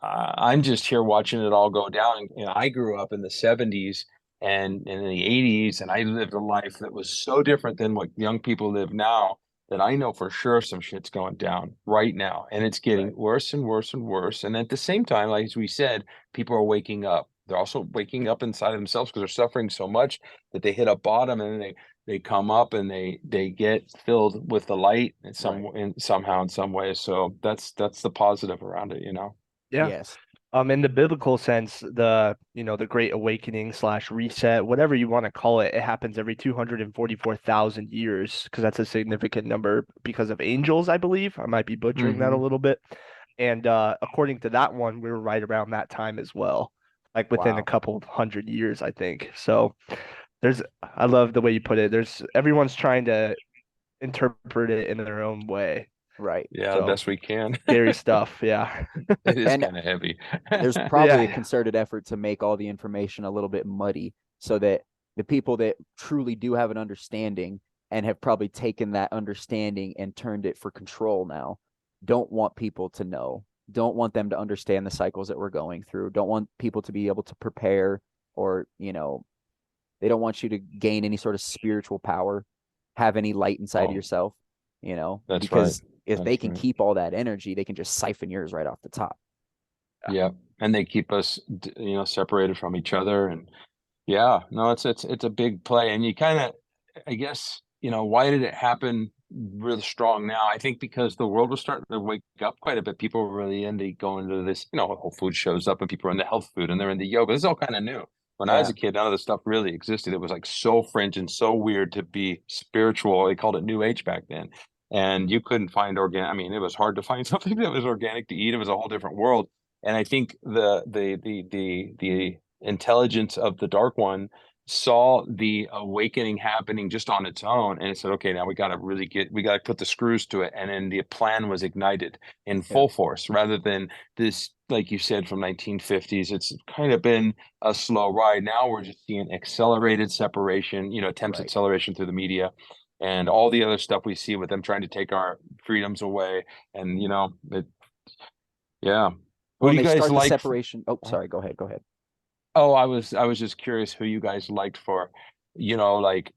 I'm just here watching it all go down. I grew up in the 70s and in the 80s, and I lived a life that was so different than what young people live now, that I know for sure some shit's going down right now, and it's getting Right. worse and worse and worse. And at the same time, like as we said, people are waking up. They're also waking up inside of themselves because they're suffering so much that they hit a bottom, and then they come up and they get filled with the light Right. somehow in some way. So that's the positive around it, you know. Yeah. Yes. In the biblical sense, the Great Awakening slash reset, whatever you want to call it, it happens every 244,000 years, because that's a significant number because of angels, I believe. I might be butchering that a little bit. And according to that one, we were right around that time as well, like within a Wow. couple of 100 years, I think. So I love the way you put it. Everyone's trying to interpret it in their own way. Right. Yeah, the So best we can. scary stuff. Yeah. It is And kind of heavy. there's probably a Yeah. concerted effort to make all the information a little bit muddy so that the people that truly do have an understanding and have probably taken that understanding and turned it for control now don't want people to know, don't want them to understand the cycles that we're going through, don't want people to be able to prepare, or they don't want you to gain any sort of spiritual power, have any light inside of Oh, yourself, that's right. because if That's they can right. keep all that energy, they can just siphon yours right off the top. Yeah. And they keep us, separated from each other. And yeah, no, it's a big play. And you kind of, I guess, why did it happen really strong now? I think because the world was starting to wake up quite a bit. People were really into going to this, Whole Food shows up, and people are into health food, and they're into yoga. This is all kind of new. When I was Yeah. a kid, none of this stuff really existed. It was like so fringe and so weird to be spiritual. They called it New Age back then. And you couldn't find organic. I mean, it was hard to find something that was organic to eat. It was a whole different world. And I think the intelligence of the Dark One saw the awakening happening just on its own, and it said, okay, now we got to put the screws to it. And then the plan was ignited in Yeah. full force, rather than this, like you said, from 1950s. It's kind of been a slow ride. Now we're just seeing accelerated separation, attempts Right. acceleration through the media and all the other stuff we see with them trying to take our freedoms away. And yeah. Who Well, do and you they guys start the like? separation. Oh, sorry. Go ahead. Go ahead. Oh, I was just curious who you guys liked for, like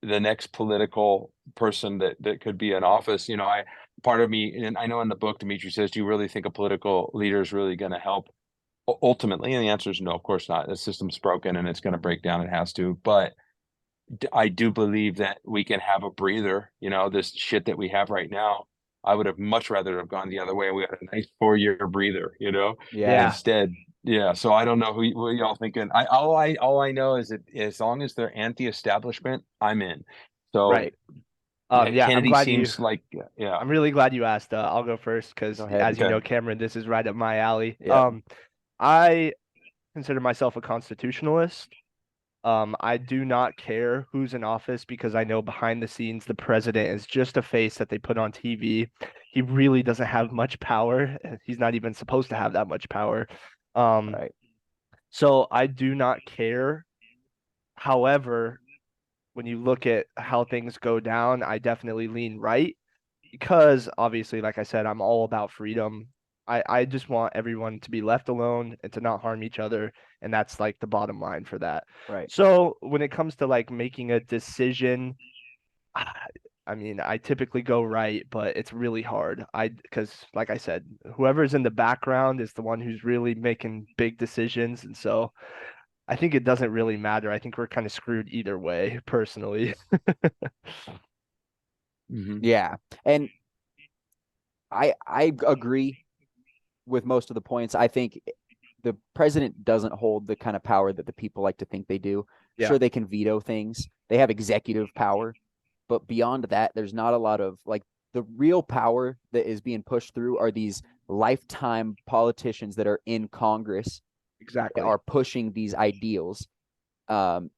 the next political person that could be in office. I part of me, and I know in the book, Dimitri says, do you really think a political leader is really going to help ultimately? And the answer is no, of course not. The system's broken and it's going to break down. It has to. But I do believe that we can have a breather. This shit that we have right now, I would have much rather have gone the other way. We had a nice 4 year breather, Yeah. instead. Yeah. So I don't know what y'all thinking. All I know is that as long as they're anti-establishment, I'm in. So Right. Yeah, Kennedy seems like, yeah. I'm really glad you asked. I'll go first because, Go ahead. as you Okay. know, Cameron, this is right up my alley. Yeah. I consider myself a constitutionalist. I do not care who's in office because I know behind the scenes the president is just a face that they put on TV. He really doesn't have much power. He's not even supposed to have that much power. Um, Right. so I do not care. However, when you look at how things go down, I definitely lean right because obviously, like I said, I'm all about freedom. I just want everyone to be left alone and to not harm each other. And that's like the bottom line for that. Right. So when it comes to like making a decision, I mean, I typically go right, but it's really hard. Because like I said, whoever's in the background is the one who's really making big decisions. And so I think it doesn't really matter. I think we're kind of screwed either way, personally. Yeah. And I agree with most of the points. I think the president doesn't hold the kind of power that the people like to think they do. Yeah, Sure, they can veto things. They have executive power, but beyond that, there's not a lot of like the real power that is being pushed through are these lifetime politicians that are in Congress that exactly. are pushing these ideals.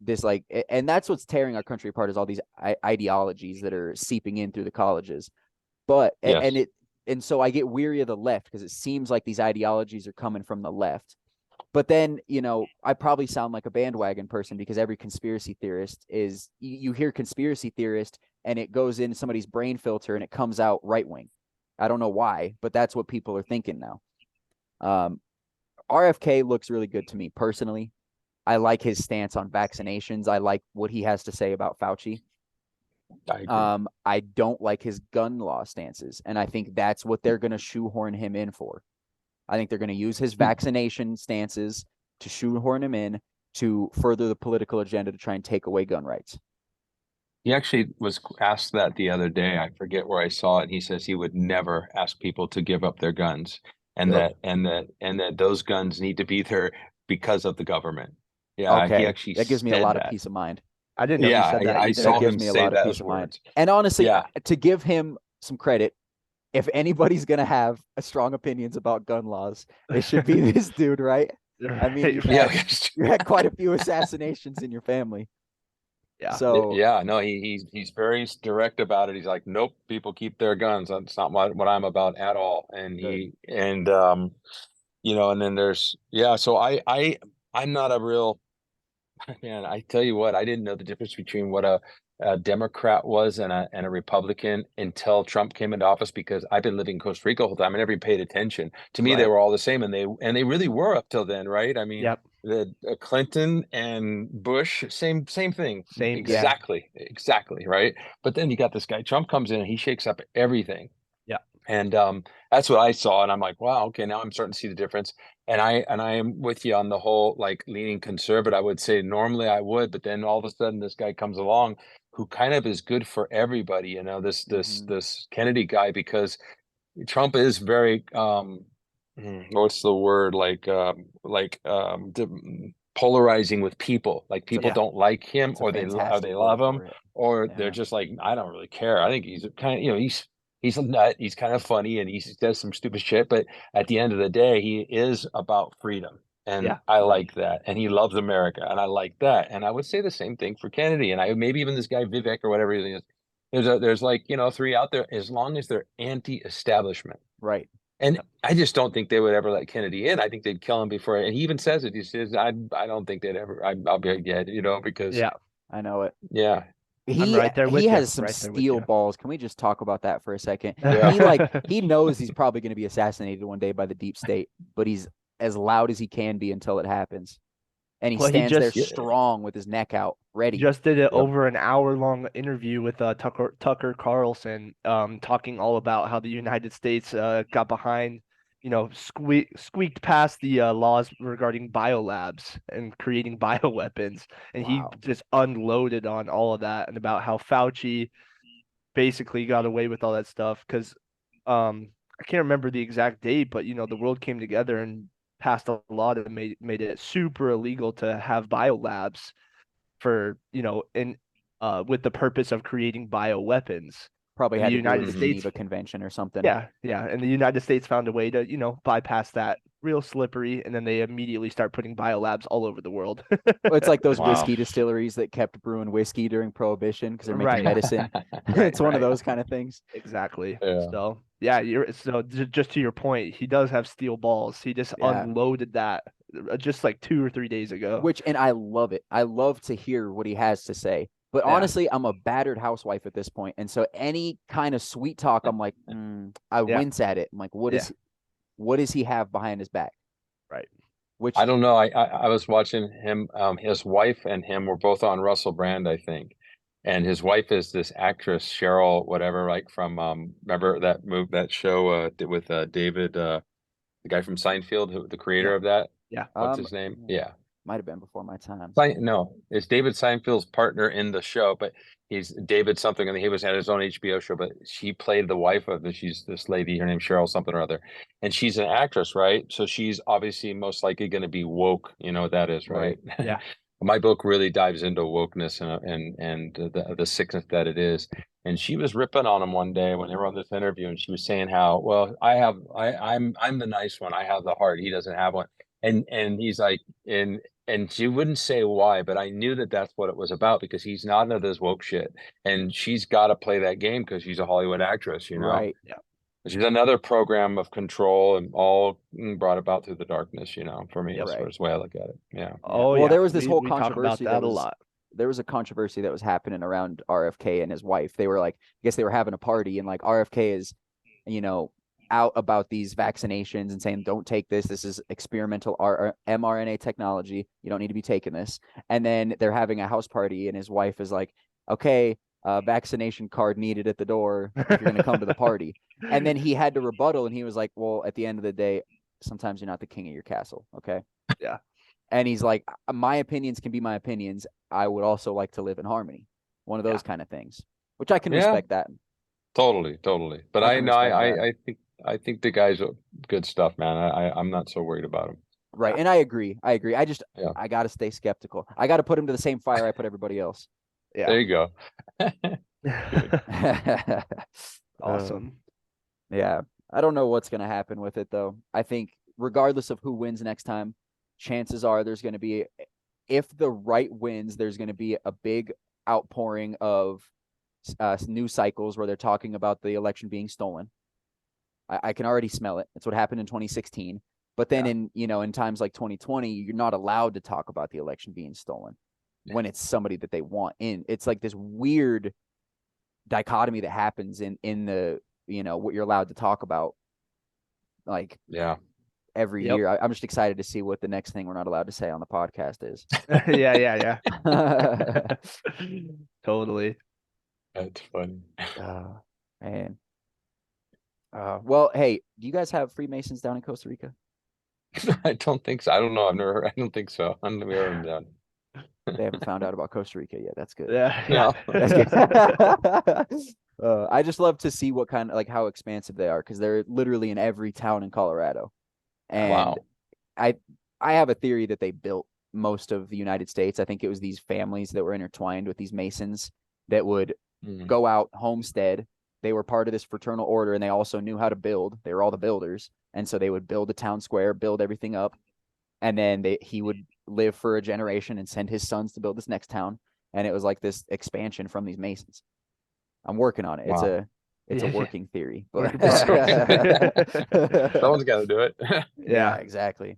This like, and that's what's tearing our country apart is all these ideologies that are seeping in through the colleges. But Yes. and so I get weary of the left because it seems like these ideologies are coming from the left. But then, I probably sound like a bandwagon person because every conspiracy theorist is you hear conspiracy theorist and it goes in somebody's brain filter and it comes out right wing. I don't know why, but that's what people are thinking now. RFK looks really good to me personally. I like his stance on vaccinations. I like what he has to say about Fauci. I agree. I don't like his gun law stances, and I think that's what they're going to shoehorn him in for. I think they're going to use his vaccination stances to shoehorn him in to further the political agenda to try and take away gun rights. He actually was asked that the other day. I forget where I saw it. He says he would never ask people to give up their guns, and Really? that those guns need to be there because of the government. Yeah, he Okay. actually That gives me a said lot of that. peace of mind. I didn't know he Yeah, said that I That either. saw gives him me a say lot of that peace as of mind. words. And honestly, Yeah. to give him some credit, if anybody's going to have a strong opinions about gun laws, it should be this dude, right? I mean, Right, Yeah. right. you had quite a few assassinations in your family. Yeah. So, Yeah, no, he's very direct about it. He's like, nope, people keep their guns. That's not what I'm about at all. And good. and then there's yeah. So I'm not a real man. I tell you what, I didn't know the difference between what a Democrat was and a Republican until Trump came into office because I've been living in Costa Rica the whole time. I never paid attention. To me, they Right. were all the same, and they really were up till then, right? I mean, Yep. the Clinton and Bush, same thing, Same Yeah. thing. exactly, right? But then you got this guy Trump comes in and he shakes up everything. Yeah. And that's what I saw, and I'm like, wow, okay, now I'm starting to see the difference. And I am with you on the whole like leaning conservative. I would say normally I would, but then all of a sudden this guy comes along who kind of is good for everybody, this this Mm-hmm. this Kennedy guy, because Trump is very what's the word, polarizing with people. Like It's a people Yeah. don't like him it's a or they fantastic word love him for it. or they're Yeah. just like, I don't really care. I think he's kind of, he's a nut. He's kind of funny and he does some stupid shit, but at the end of the day, he is about freedom. And Yeah. I Right. like that. And he loves America. And I like that. And I would say the same thing for Kennedy. And I maybe even this guy Vivek or whatever he is. There's like, three out there as long as they're anti-establishment. Right. And I just don't think they would ever let Kennedy in. I think they'd kill him before. And he even says it. He says, I don't think they'd ever, I'll be dead, because Yeah. I know it. yeah, I'm He right there he with you. has some Right there with steel you. balls. Can we just talk about that for a second? yeah. He knows he's probably going to be assassinated one day by the deep state, but he's as loud as he can be until it happens. And he Well, he stands there just Yeah. strong with his neck out, ready. did an Yep. over an hour long interview with Tucker Carlson, talking all about how the United States got behind, squeaked past the laws regarding biolabs and creating bioweapons, and he Wow. just unloaded on all of that and about how Fauci basically got away with all that stuff because I can't remember the exact date, but the world came together and passed a law that made it super illegal to have biolabs for, in with the purpose of creating bioweapons. Probably And the had to do with United the Mhm. States, Geneva Convention or something. yeah, and the United States found a way to, bypass that, real slippery, and then they immediately start putting biolabs all over the world. It's like those Wow. whiskey distilleries that kept brewing whiskey during Prohibition because they're making Right, medicine. right, It's one of right. those kind of things. Exactly. Yeah. So yeah, just to your point, he does have steel balls. He just Yeah. unloaded that just like 2 or 3 days ago. And I love it. I love to hear what he has to say. But Yeah, honestly, I'm a battered housewife at this point, and so any kind of sweet talk, I'm like, I yeah, wince at it. I'm like, yeah, what does he have behind his back? right. Which I don't know. I was watching him. His wife and him were both on Russell Brand, I think. And his wife is this actress, Cheryl, whatever, like from remember that show with David, the guy from Seinfeld, the Yeah, creator of that. yeah. What's his name? Yeah. might have been before my time. No, it's David Seinfeld's partner in the show, but he's David something, and he was at his own HBO show. But she played the wife of she's this lady, her name's Cheryl something or other, and she's an actress, right? So she's obviously most likely going to be woke. You know what that is, right? Yeah. My book really dives into wokeness and the sickness that it is. And she was ripping on him one day when they were on this interview, and she was saying how, well, I'm the nice one. I have the heart. He doesn't have one. And he's like, and she wouldn't say why, but I knew that that's what it was about because he's not into this woke shit, and she's got to play that game because she's a Hollywood actress, Right. Yeah. She's another program of control and all brought about through the darkness, for me, Yep. as far Right. as the way I look at it. Yeah. Oh Well, yeah. there was this whole We talk about controversy that a lot. there was a controversy that was happening around RFK and his wife. They were like, I guess they were having a party, and like RFK is, out about these vaccinations and saying, don't take this. This is experimental mRNA technology. You don't need to be taking this. And then they're having a house party, and his wife is like, okay, vaccination card needed at the door if you're going to come to the party. And then he had to rebuttal, and he was like, well, at the end of the day, sometimes you're not the king of your castle. Okay. Yeah. And he's like, my opinions can be my opinions. I would also like to live in harmony. One of those kind of things, which I can Yeah. respect that. Totally. But I I can know respect that. I think the guy's good stuff, man. I'm not so worried about him. Right. Yeah. And I agree. I just, Yeah. I got to stay skeptical. I got to put him to the same fire I put everybody else. There Yeah. you go. Awesome. Yeah. I don't know what's going to happen with it, though. I think regardless of who wins next time, chances are there's going to be, if the right wins, there's going to be a big outpouring of news cycles where they're talking about the election being stolen. I can already smell it. That's what happened in 2016. But then in times like 2020, you're not allowed to talk about the election being stolen when it's somebody that they want in. It's like this weird dichotomy that happens in the, what you're allowed to talk about. Like, Yeah. every Yep. year. I'm just excited to see what the next thing we're not allowed to say on the podcast is. Yeah. Totally. That's funny. Man. Well, hey, do you guys have Freemasons down in Costa Rica? I don't think so. I don't know. I don't think so. I don't think we ever done. They haven't found out about Costa Rica yet. That's good. Yeah. No. That's good. I just love to see what kind of, like, how expansive they are, because they're literally in every town in Colorado. And Wow. I have a theory that they built most of the United States. I think it was these families that were intertwined with these Masons that would go out, homestead. They were part of this fraternal order, and they also knew how to build. They were all the builders. And so they would build a town square, build everything up. And then he would live for a generation and send his sons to build this next town. And it was like this expansion from these Masons. I'm working on it. Wow. It's a working theory. But Someone's got to do it. Yeah, exactly.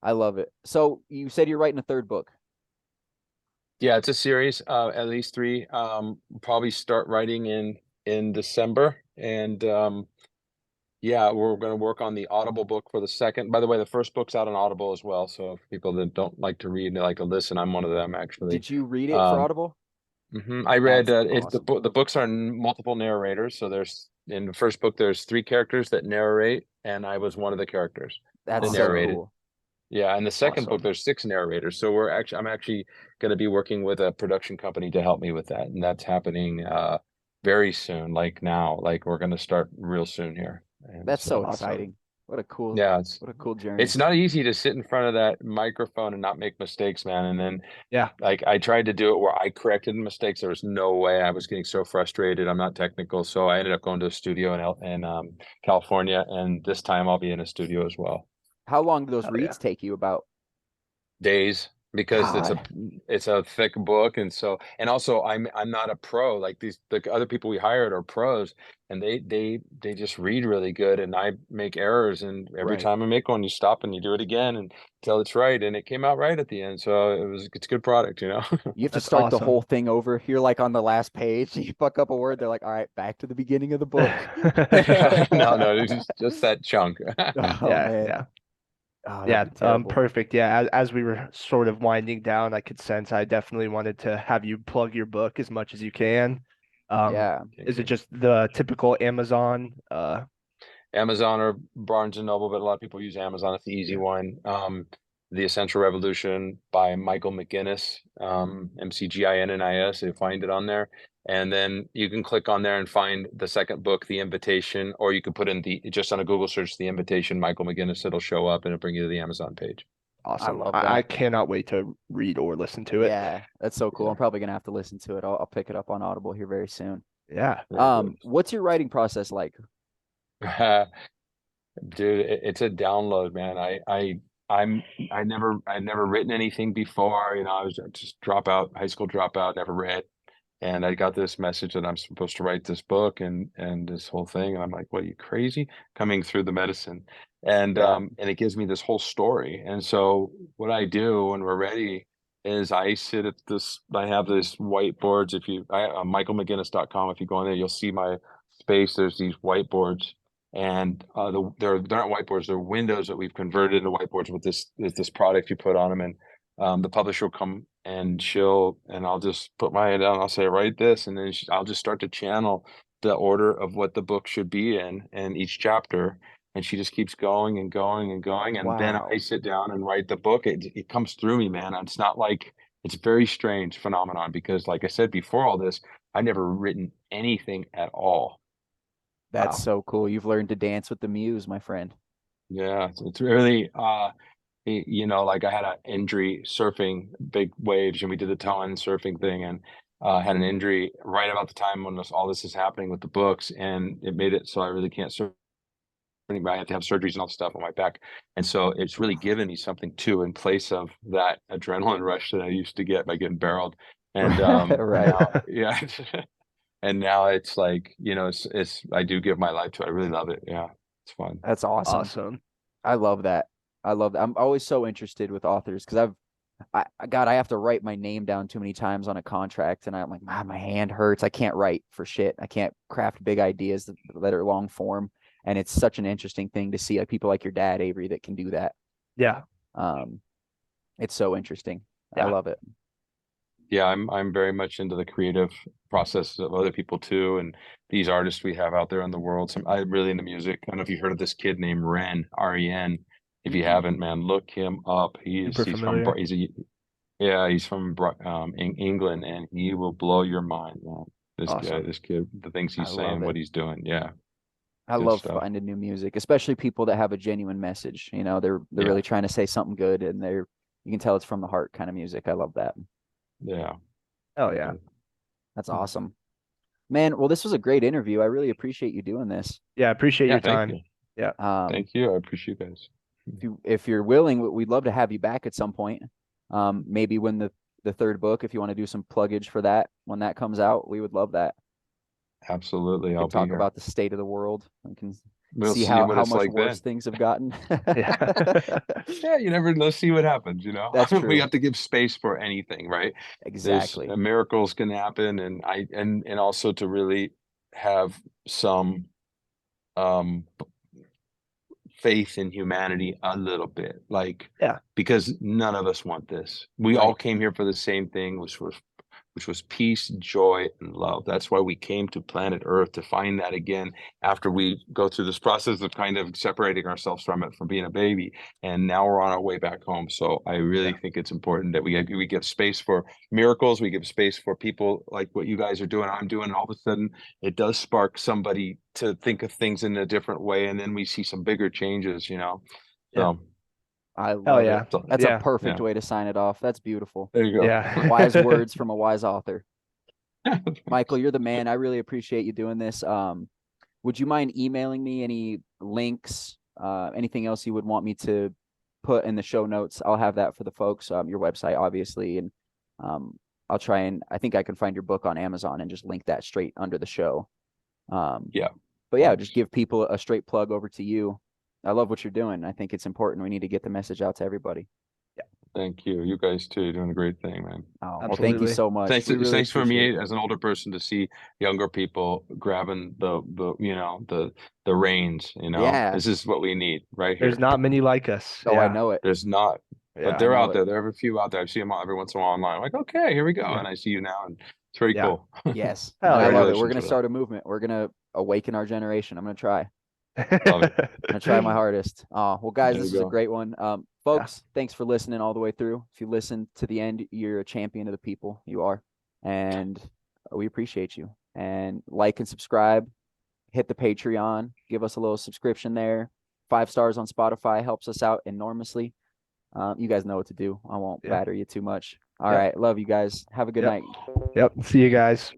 I love it. So you said you're writing a third book. Yeah, it's a series, at least 3. Probably start writing in December, and yeah, we're going to work on the Audible book for the second. By the way, the first book's out on Audible as well. So if people that don't like to read, they like to listen, I'm one of them actually. Did you read it for Audible? I read That's awesome. the books are multiple narrators. So there's in the first book there's 3 characters that narrate, and I was one of the characters That's that so narrated. cool. Yeah, and the second book Awesome. there's 6 narrators. So I'm actually going to be working with a production company to help me with that, and that's happening very soon, like now, like we're going to start real soon here. And That's so so, Awesome. exciting. What a cool, yeah, what a cool journey. it's not easy to sit in front of that microphone and not make mistakes, man. And then Yeah. like I tried to do it where I corrected the mistakes. There was no way. I was getting so frustrated. I'm not technical. So I ended up going to a studio in California. And this time I'll be in a studio as well. How long do those Oh yeah. reads take you about? Days, because God. it's a thick book. And so, and also I'm not a pro. Like the other people we hired are pros, and they just read really good, and I make errors, and every Right. time I make one, you stop and you do it again until it's right, and it came out right at the end. So it's a good product, you know. You have to That's start the whole awesome. thing over. You're like on the last page. You fuck up a word. They're like, all right, back to the beginning of the book. No, it's just that chunk. Oh Yeah, man. yeah. Oh, that'd Yeah, be terrible. perfect. Yeah, as we were sort of winding down, I could sense I definitely wanted to have you plug your book as much as you can. Yeah. Is it just the typical Amazon? Amazon or Barnes and Noble, but a lot of people use Amazon. It's the easy Yeah, one. The Essential Revolution by Michael McGinnis, McGinnis. You find it on there. And then you can click on there and find the second book, The Invitation, or you can put in just on a Google search, The Invitation, Michael McGinnis. It'll show up and it'll bring you to the Amazon page. I awesome. love I that. cannot wait to read or listen to it. Yeah, that's so cool. Yeah, I'm probably gonna have to listen to it. I'll pick it up on Audible here very soon. Yeah. very good. What's your writing process like? Dude, it's a download, man. I'm I'd never written anything before. You know, I was just dropout, high school dropout, never read. And I got this message that I'm supposed to write this book and this whole thing. And I'm like, what, are you crazy? Coming through the medicine. Yeah. And it gives me this whole story. And so what I do when we're ready is I sit at this, I have this whiteboards. If you michaelmcginnis.com, if you go on there, you'll see my space. There's these whiteboards. And they're not whiteboards, they're windows that we've converted into whiteboards with this product you put on them. And the publisher will come and I'll just put my head down. I'll say, write this. And then I'll just start to channel the order of what the book should be in and each chapter. And she just keeps going and going and going. And then I Wow. sit down and write the book. It comes through me, man. It's not like it's a very strange phenomenon because, like I said before all this, I never written anything at all. That's Wow. so cool. You've learned to dance with the muse, my friend. Yeah, it's really you know, like I had an injury surfing big waves, and we did the ton surfing thing, and had an injury right about the time when all this is happening with the books, and it made it so I really can't surf anymore. I have to have surgeries and all the stuff on my back, and so it's really given me something too in place of that adrenaline rush that I used to get by getting barreled, and Right. now yeah, and now it's like you know it's I do give my life to it. I really love it. Yeah, it's fun. That's awesome. Awesome. I love that. I love that. I'm always so interested with authors because God, I have to write my name down too many times on a contract, and I'm like, ah, my hand hurts. I can't write for shit. I can't craft big ideas that are long form, and it's such an interesting thing to see, like people like your dad, Avery, that can do that. Yeah. Um, it's so interesting. I Yeah. love it. Yeah, I'm very much into the creative process of other people too, and these artists we have out there in the world. I'm really into music. I don't know if you've heard of this kid named Ren. If you Mm-mm. haven't, man, look him up. Super He's from familiar. he's from England, and he will blow your mind, man. Awesome. This kid, the things I he's love saying, what it. he's doing, yeah, I good love stuff. finding new music, especially people that have a genuine message. You know, they're Yeah, really trying to say something good, and you can tell it's from the heart kind of music. I love that. yeah. Oh yeah. Okay. That's awesome. Man, well, this was a great interview. I really appreciate you doing this. Yeah, I appreciate Yeah, your time. Yeah. thank you. I appreciate you guys. If you're willing, we'd love to have you back at some point. Maybe when the third book, if you want to do some pluggage for that when that comes out, we would love that. Absolutely, We I'll could be talk here. about the state of the world. We can We'll see see what how it's much like worse then. things have gotten. Yeah. Yeah, you never let's see what happens, you know. That's We true. have to give space for anything, right? There's Exactly. miracles can happen and also to really have some um faith in humanity a little bit. Like Yeah. because none of us want this. We all Right. came here for the same thing, which which was peace, joy, and love. That's why we came to planet Earth, to find that again after we go through this process of kind of separating ourselves from it, from being a baby. And now we're on our way back home. So I really think it's important that we give space for miracles. We give space for people like what you guys are doing, I'm doing. And all of a sudden it does spark somebody to think of things in a different way. And then we see some bigger changes, you know? So I Hell love yeah. it. That's a perfect way to sign it off. That's beautiful. there you go. Yeah. Wise words from a wise author. Michael, you're the man. I really appreciate you doing this. Would you mind emailing me any links, anything else you would want me to put in the show notes? I'll have that for the folks, your website, obviously. And I'll try and I think I can find your book on Amazon and just link that straight under the show. Yeah. But yeah, just give people a straight plug over to you. I love what you're doing. I think it's important. We need to get the message out to everybody. Thank you. You guys too. You're doing a great thing, man. Oh, well, thank you Absolutely. so much. Thanks, We really thanks for appreciate me it. as an older person to see younger people grabbing the the reins. You know, Yeah. this is what we need right here. There's not many like us. Oh, I Yeah. know it. There's not, Yeah. but they're I know out there. There are a few out there. I see them every once in a while online. I'm like, okay, here we go, Yeah. and I see you now, and it's pretty Yeah. cool. Yes. Hell And I yeah. love it. We're Congratulations going to for start a movement. We're going to awaken our generation. I'm going to try. Love it. I'm going to try my hardest. Well, guys, There this you was a go. great one. Folks, thanks for listening all the way through. If you listen to the end, you're a champion of the people. You are. And we appreciate you. And like and subscribe. Hit the Patreon. Give us a little subscription there. 5 stars on Spotify helps us out enormously. You guys know what to do. I won't batter you too much. All right. Love you guys. Have a good night. Yep. See you guys.